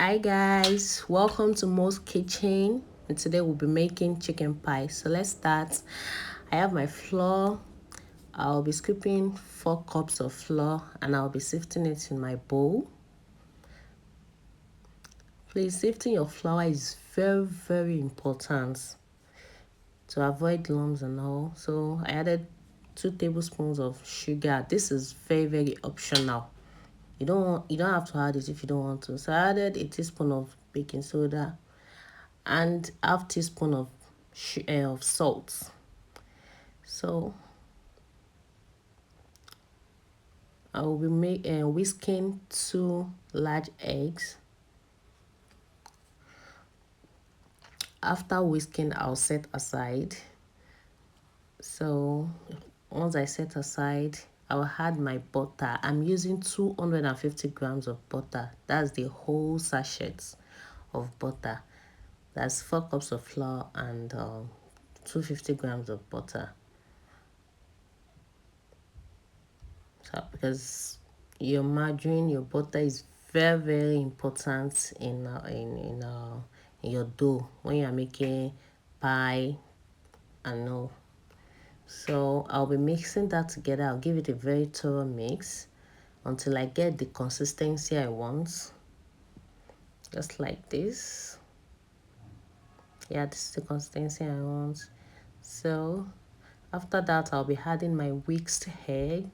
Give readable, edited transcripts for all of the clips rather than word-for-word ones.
Hi guys, welcome to Mo's Kitchen, and today we'll be making chicken pie. So let's start. I have my flour. I'll be scooping 4 cups of flour and I'll be sifting it in my bowl. Please, sifting your flour is very important to avoid lumps and all. So I added 2 tablespoons of sugar. This is very optional. You don't have to add it if you don't want to. So I added a teaspoon of baking soda and half teaspoon of salt. So I will be whisking 2 large eggs. After whisking, I'll set aside. So once I set aside, I'll add my butter. I'm using 250 grams of butter. That's the whole sachet of butter. That's 4 cups of flour and 250 grams of butter. So because your margarine, your butter is very important in your dough when you are making pie and all. So I'll be mixing that together. I'll give it a very thorough mix until I get the consistency I want. Just like this. Yeah, this is the consistency I want. So after that, I'll be adding my whisked egg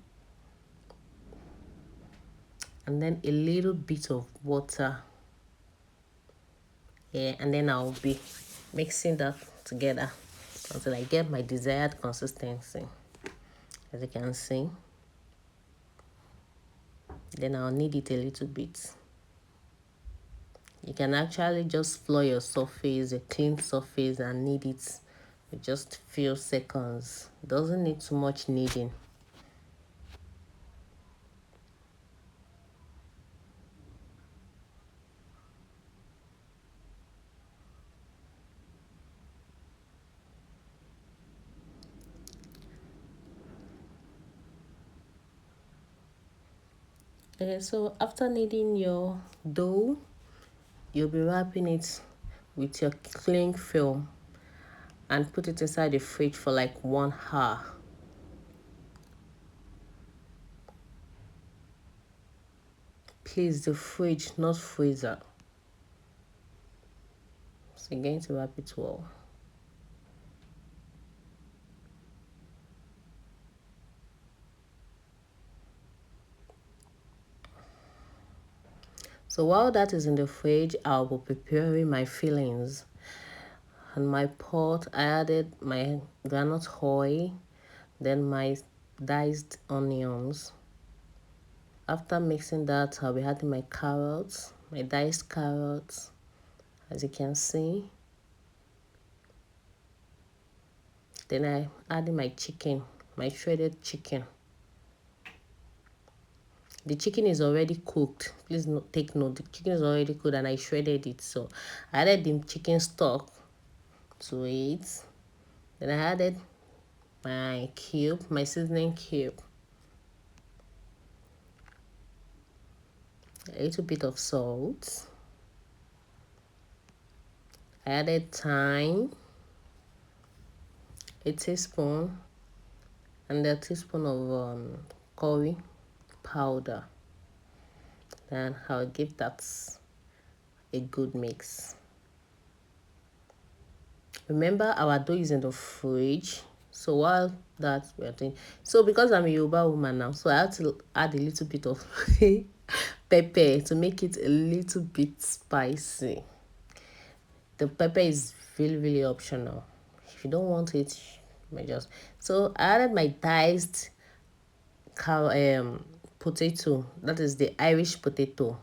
and then a little bit of water. Yeah, and then I'll be mixing that together until I get my desired consistency. As you can see, then I'll knead it a little bit. You can actually just floor your surface, a clean surface, and knead it with just few seconds. Doesn't need too much kneading. Okay, so after kneading your dough, you'll be wrapping it with your cling film and put it inside the fridge for like 1 hour. Please, the fridge, not freezer. So you're going to wrap it well. So while that is in the fridge, I'll be preparing my fillings. On my pot, I added my groundnut oil, then my diced onions. After mixing that, I'll be adding my carrots, my diced carrots, as you can see. Then I added my chicken, my shredded chicken. The chicken is already cooked. Please take note, the chicken is already cooked and I shredded it. So I added the chicken stock to it. Then I added my seasoning cube. A little bit of salt. I added thyme, a teaspoon, and a teaspoon of curry powder. Then I'll give that a good mix. Remember, our dough is in the fridge. So while that we are doing, so because I'm a Yoruba woman now, so I have to add a little bit of pepper to make it a little bit spicy. The pepper is really optional. If you don't want it, you may just. So I added my diced potato. That is the Irish potato.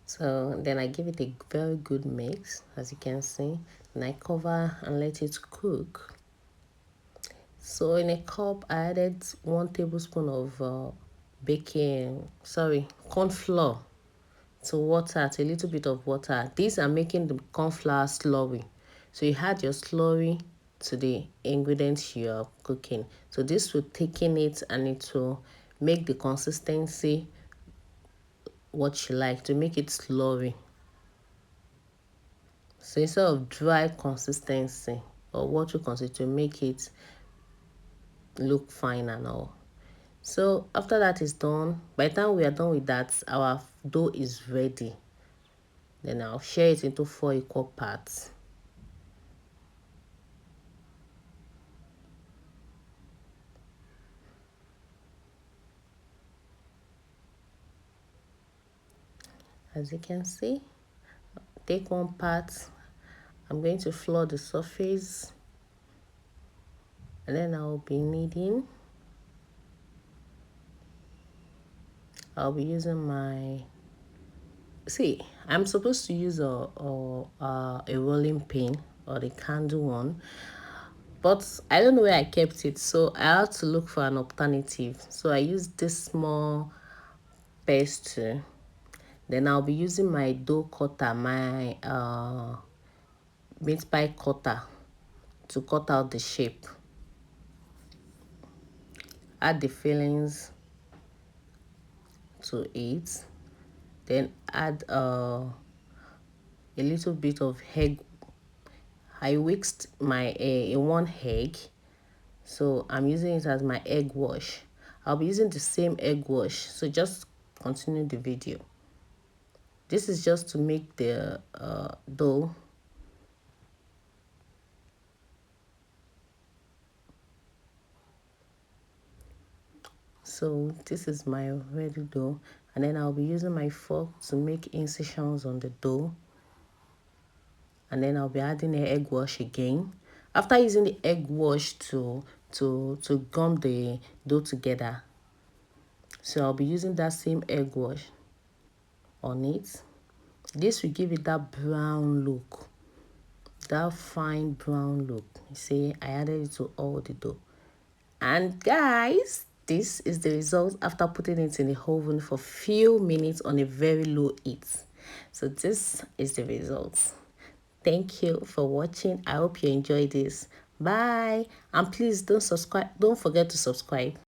So then I give it a very good mix, as you can see. And I cover and let it cook. So in a cup, I added 1 tablespoon of corn flour to water, to a little bit of water. These are making the corn flour slurry. So you add your slurry to the ingredients you're cooking. So this will thicken it and it will make the consistency what you like, to make it slurry. So instead of dry consistency or water consistency, to make it look fine and all. So after that is done, by the time we are done with that, our dough is ready. Then I'll share it into 4 equal parts. As you can see, take one part. I'm going to floor the surface, and then I'll be using my, see, I'm supposed to use a rolling pin or the candle one, but I don't know where I kept it, so I had to look for an alternative. So I used this small pestle. Then I'll be using my dough cutter, my meat pie cutter, to cut out the shape. Add the fillings to it. Then add a little bit of egg. I whisked my one egg, so I'm using it as my egg wash. I'll be using the same egg wash, so just continue the video. This is just to make the dough. So this is my ready dough, and then I'll be using my fork to make incisions on the dough, and then I'll be adding the egg wash again. After using the egg wash to gum the dough together, so I'll be using that same egg wash on it. This will give it that brown look, that fine brown look. You see, I added it to all the dough. And guys, this is the result after putting it in the oven for few minutes on a very low heat. So this is the result. Thank you for watching. I hope you enjoyed this. Bye. And please don't forget to subscribe.